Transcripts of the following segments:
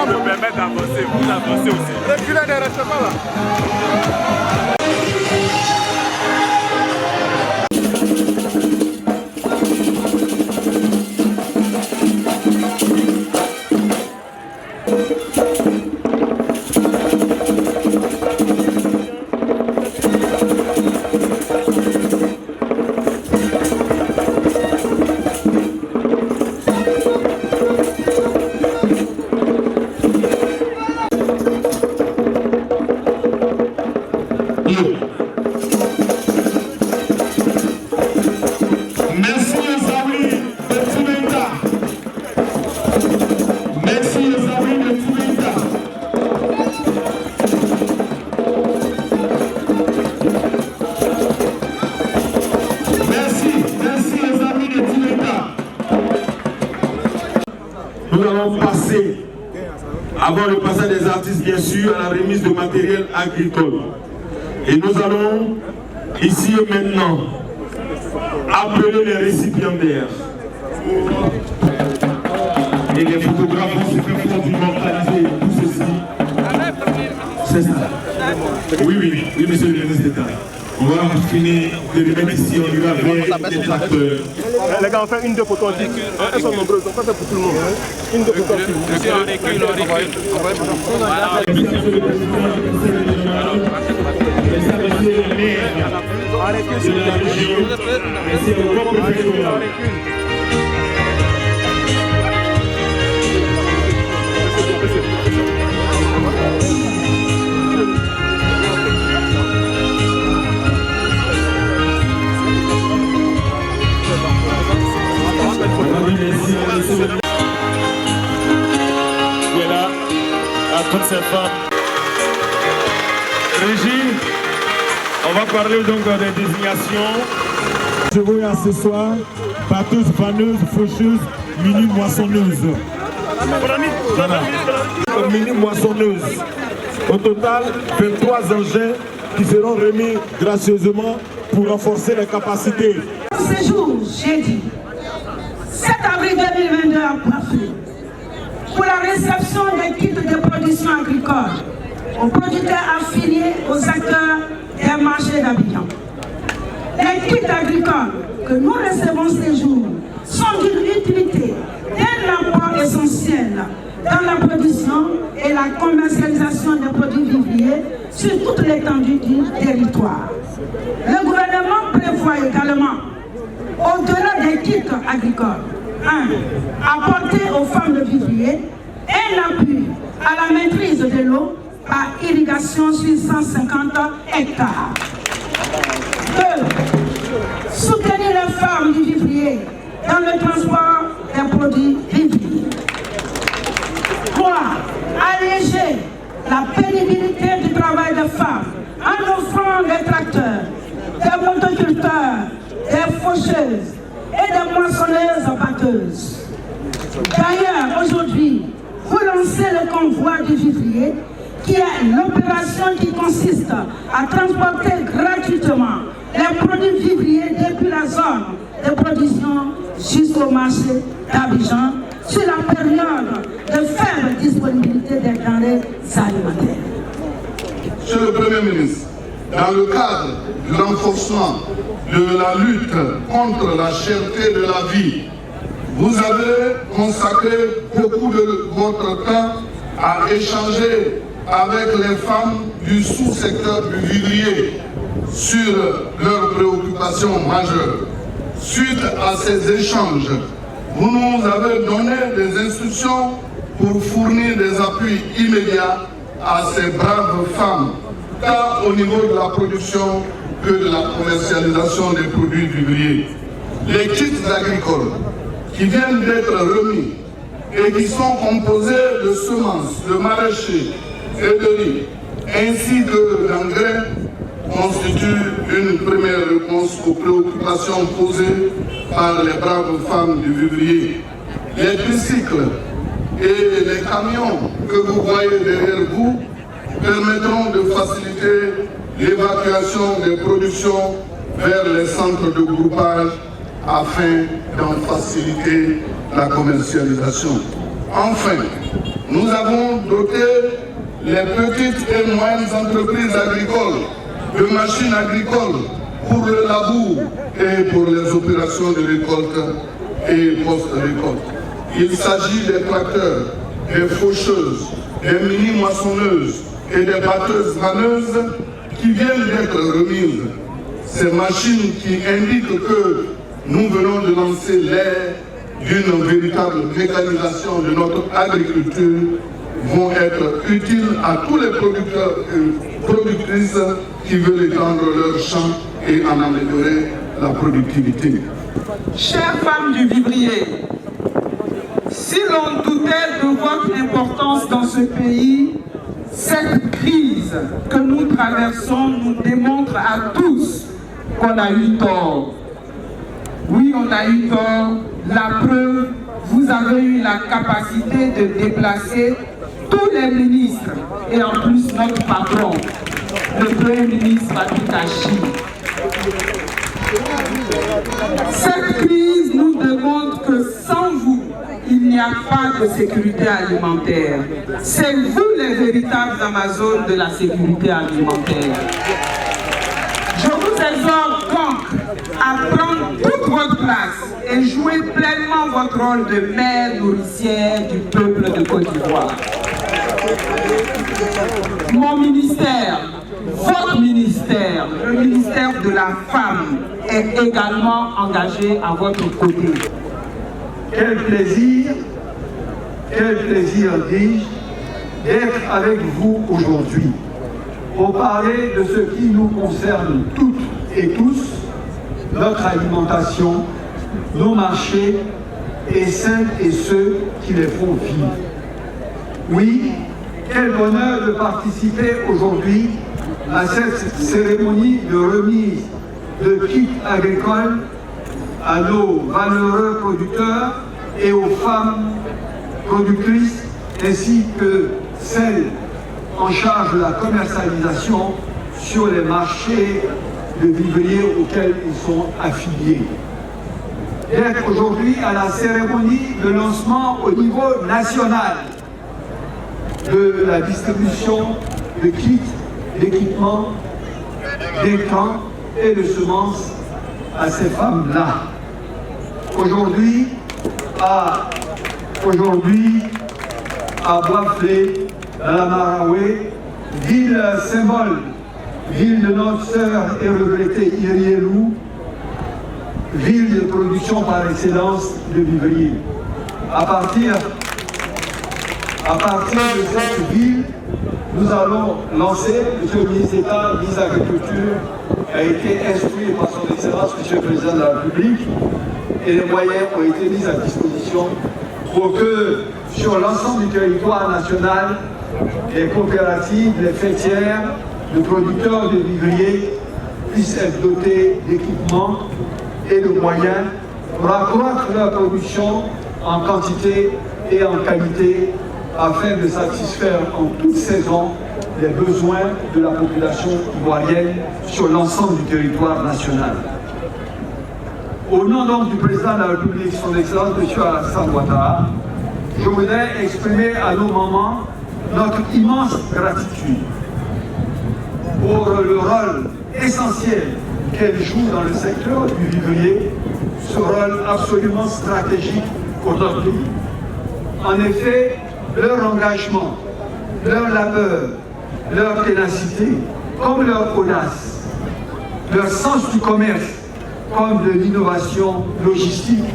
Me permettre d'avancer, vous avancez aussi. Reculez, ne restez pas là. Nous allons passer, avant le passage des artistes bien sûr, à la remise de matériel agricole. Et nous allons, ici et maintenant, appeler les récipiendaires. Et les photographes vont se faire immortaliser tout ceci. C'est ça. Oui, monsieur le ministre d'État. On va finir de les mettre ici, on lui avait des tracteurs. Les gars, on fait une, deux photos. Elles sont nombreuses, on fait pour tout le monde. Une, deux photos. Voilà, à toutes ces femmes. Régie, on va parler donc des désignations. Chevaux et accessoires, batteuses, vanneuses, faucheuses, mini-moissonneuses. Voilà. Mini-moissonneuses. Au total, 23 engins qui seront remis gracieusement pour renforcer les capacités. Ce jour, jeudi, 7 avril 2022 à Poitiers, pour la réception des kits de production agricole aux producteurs affiliés aux acteurs des marchés d'Abidjan. Les kits agricoles que nous recevons ces jours sont d'une utilité, d'un apport essentiel dans la production et la commercialisation des produits vivriers sur toute l'étendue du territoire. Le gouvernement prévoit également, au-delà des kits agricoles, apporter aux femmes de vivriers un appui à la maîtrise de l'eau par irrigation sur 150 hectares. 2. Soutenir les femmes du vivrier dans le transport des produits vivriers. 3. Alléger la pénibilité du travail des femmes en offrant des tracteurs, des motoculteurs, des faucheuses et des moissonneuses batteuses. D'ailleurs, aujourd'hui, vous lancez le convoi du vivrier, qui est l'opération qui consiste à transporter gratuitement les produits vivriers depuis la zone de production jusqu'au marché d'Abidjan sur la période de faible disponibilité des denrées alimentaires. Monsieur le Premier ministre, dans le cadre du renforcement de la lutte contre la cherté de la vie, vous avez consacré beaucoup de votre temps à échanger avec les femmes du sous-secteur du vivrier sur leurs préoccupations majeures. Suite à ces échanges, vous nous avez donné des instructions pour fournir des appuis immédiats à ces braves femmes, tant au niveau de la production que de la commercialisation des produits vivriers. Les kits agricoles qui viennent d'être remis et qui sont composés de semences, de maraîchers et de riz, ainsi que d'engrais, constituent une première réponse aux préoccupations posées par les braves femmes du vivrier. Les tricycles et les camions que vous voyez derrière vous permettront de faciliter l'évacuation des productions vers les centres de groupage afin d'en faciliter la commercialisation. Enfin, nous avons doté les petites et moyennes entreprises agricoles de machines agricoles pour le labour et pour les opérations de récolte et post-récolte. Il s'agit des tracteurs, des faucheuses, des mini-moissonneuses et des batteuses vanneuses qui viennent d'être remises. Ces machines qui indiquent que nous venons de lancer l'ère d'une véritable mécanisation de notre agriculture vont être utiles à tous les producteurs et productrices qui veulent étendre leurs champs et en améliorer la productivité. Chères femmes du vivrier, si l'on doutait de votre importance dans ce pays, cette crise que nous traversons nous démontre à tous qu'on a eu tort. Oui, on a eu tort. La preuve, vous avez eu la capacité de déplacer tous les ministres et en plus notre patron, le Premier ministre Patrick Achi. Cette crise nous démontre que sans vous, il n'y a pas de sécurité alimentaire. C'est vous les véritables Amazones de la sécurité alimentaire. Je vous exhorte donc à prendre toute votre place et jouer pleinement votre rôle de mère nourricière du peuple de Côte d'Ivoire. Mon ministère, votre ministère, le ministère de la femme, est également engagé à votre côté. Quel plaisir, dis-je, d'être avec vous aujourd'hui pour parler de ce qui nous concerne toutes et tous, notre alimentation, nos marchés et celles et ceux qui les font vivre. Oui, quel bonheur de participer aujourd'hui à cette cérémonie de remise de kits agricoles à nos valeureux producteurs et aux femmes productrices ainsi que celles en charge de la commercialisation sur les marchés de vivriers auxquels ils sont affiliés. D'être aujourd'hui à la cérémonie de lancement au niveau national de la distribution de kits, d'équipements, d'intrants et de semences à ces femmes-là. Aujourd'hui, à Boisflé, dans la Maraoué, ville symbole, ville de notre sœur et regrettée Irielou, ville de production par excellence de vivriers. À partir de cette ville, nous allons lancer, M. le ministre d'État, le ministre de l'Agriculture, a été instruit par son Excellence, M. le Président de la République, et les moyens ont été mis à disposition pour que, sur l'ensemble du territoire national, les coopératives, les fêtières, les producteurs de vivriers puissent être dotés d'équipements et de moyens pour accroître leur production en quantité et en qualité afin de satisfaire en toute saison les besoins de la population ivoirienne sur l'ensemble du territoire national. Au nom donc du président de la République, son Excellence M. Alassane Ouattara, je voudrais exprimer à nos mamans notre immense gratitude pour le rôle essentiel qu'elles jouent dans le secteur du vivrier, ce rôle absolument stratégique pour notre pays. En effet, leur engagement, leur labeur, leur ténacité, comme leur audace, leur sens du commerce, comme de l'innovation logistique,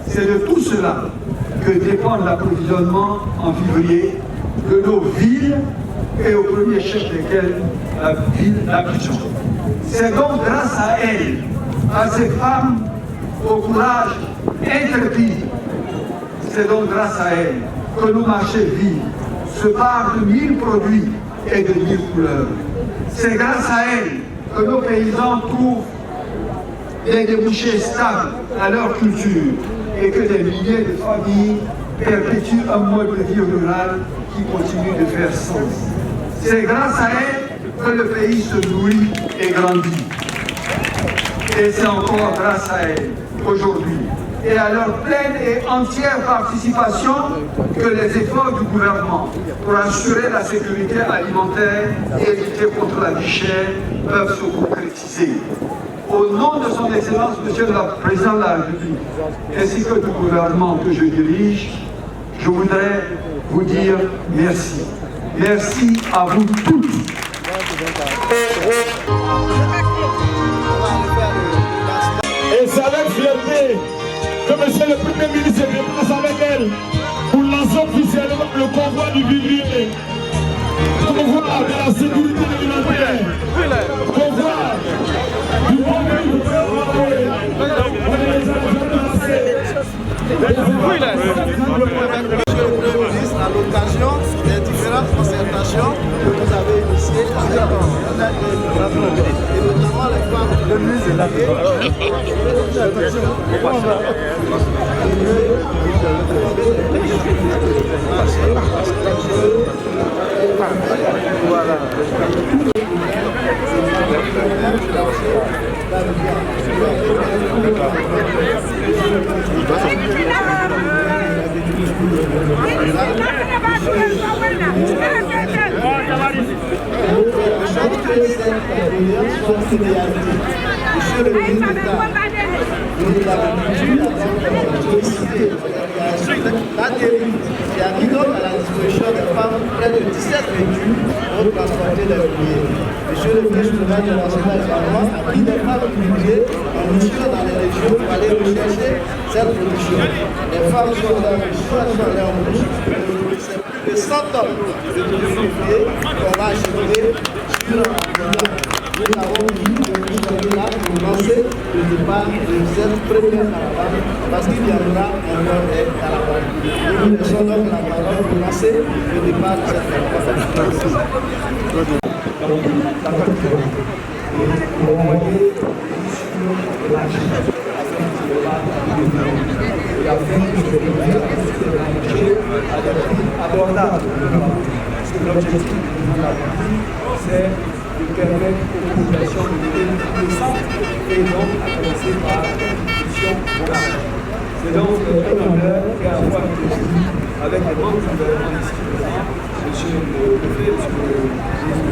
c'est de tout cela que dépend l'approvisionnement en vivrier de nos villes et au premier chef desquelles la ville d'Abidjan. C'est donc grâce à elles, à ces femmes au courage intrépide, c'est donc grâce à elles que nos marchés vivent, se parlent de 1000 produits et de 1000 couleurs. C'est grâce à elles que nos paysans trouvent des débouchés stables à leur culture et que des milliers de familles perpétuent un mode de vie rural qui continue de faire sens. C'est grâce à elles que le pays se nourrit et grandit. Et c'est encore grâce à elles aujourd'hui et à leur pleine et entière participation que les efforts du gouvernement pour assurer la sécurité alimentaire et lutter contre la vie chère peuvent se concrétiser. Au nom de son Excellence, Monsieur le Président de la République, ainsi que du gouvernement que je dirige, je voudrais vous dire merci. Merci à vous tous. Et c'est avec fierté que Monsieur le Premier ministre se déplace avec elle pour lancer officiellement le convoi du vivrier. Convoi de la sécurité alimentaire. Convoi du premier à l'occasion des différentes concertations que vous avez initiées avec et notamment les femmes de musée. Voilà. Monsieur le ministre d'État, la télé qui a mis à la disposition des femmes près de 17 véhicules pour transporter les billets. Monsieur le ministre de l'International a mis des femmes publiées en mission dans les régions pour aller rechercher cette production. Les femmes sont dans le choix, sont allées en bouche. C'est plus de 100 tonnes de billets qu'on va acheminer sur la. Nous avons dit que nous sommes là pour lancer le départ de cette première caravane parce qu'il y aura encore des caravanes. Nous laissons donc la parole pour lancer le départ de cette caravane. donc la Côte d'Ivoire. Et pour envoyer sur la Chine, afin qu'il ne va pas et afin que ce produit puisse être marché à des prix abordables. Parce que l'objectif de la politique, c'est de permettre aux populations de vivre plus simple et donc à commencer par la production locale. C'est donc un honneur d'avoir été avec les membres du gouvernement ici présents, M. le préfet, M. le ministre